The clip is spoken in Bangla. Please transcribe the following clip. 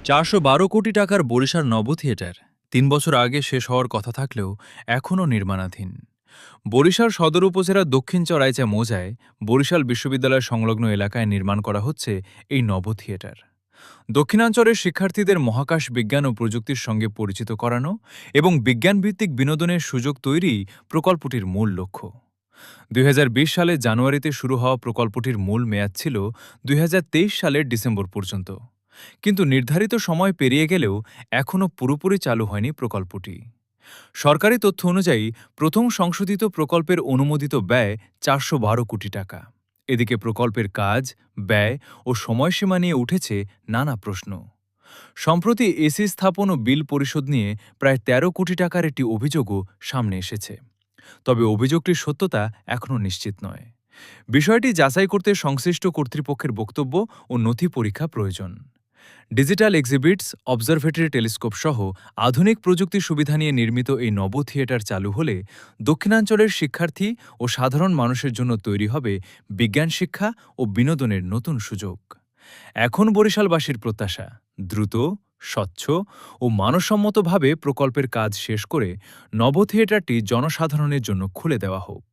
412 কোটি টাকার বরিশাল নব থিয়েটার ৩ বছর আগে শেষ হওয়ার কথা থাকলেও এখনও নির্মাণাধীন। বরিশাল সদর উপজেলার দক্ষিণ চরাইচা মৌজায় বরিশাল বিশ্ববিদ্যালয় সংলগ্ন এলাকায় নির্মাণ করা হচ্ছে এই নব থিয়েটার। দক্ষিণাঞ্চলের শিক্ষার্থীদের মহাকাশ বিজ্ঞান ও প্রযুক্তির সঙ্গে পরিচিত করানো এবং বিজ্ঞানভিত্তিক বিনোদনের সুযোগ তৈরি প্রকল্পটির মূল লক্ষ্য। ২০২০ সালের জানুয়ারিতে শুরু হওয়া প্রকল্পটির মূল মেয়াদ ছিল ২০২৩ সালের ডিসেম্বর পর্যন্ত। কিন্তু নির্ধারিত সময় পেরিয়ে গেলেও এখনও পুরোপুরি চালু হয়নি প্রকল্পটি। সরকারি তথ্য অনুযায়ী প্রথম সংশোধিত প্রকল্পের অনুমোদিত ব্যয় ৪১২ কোটি টাকা। এদিকে প্রকল্পের কাজ, ব্যয় ও সময়সীমা নিয়ে উঠেছে নানা প্রশ্ন। সম্প্রতি এসি স্থাপন ও বিল পরিশোধ নিয়ে প্রায় ১৩ কোটি টাকার একটি অভিযোগও সামনে এসেছে। তবে অভিযোগটির সত্যতা এখনও নিশ্চিত নয়। বিষয়টি যাচাই করতে সংশ্লিষ্ট কর্তৃপক্ষের বক্তব্য ও নথি পরীক্ষা প্রয়োজন। ডিজিটাল এক্সিবিটস, অবজারভেটরি টেলিস্কোপ সহ আধুনিক প্রযুক্তি সুবিধা নিয়ে নির্মিত এই নব থিয়েটার চালু হলে দক্ষিণাঞ্চলের শিক্ষার্থী ও সাধারণ মানুষের জন্য তৈরি হবে বিজ্ঞান শিক্ষা ও বিনোদনের নতুন সুযোগ। এখন বরিশালবাসীর প্রত্যাশা, দ্রুত, স্বচ্ছ ও মানসম্মতভাবে প্রকল্পের কাজ শেষ করে নব থিয়েটারটি জনসাধারণের জন্য খুলে দেওয়া হোক।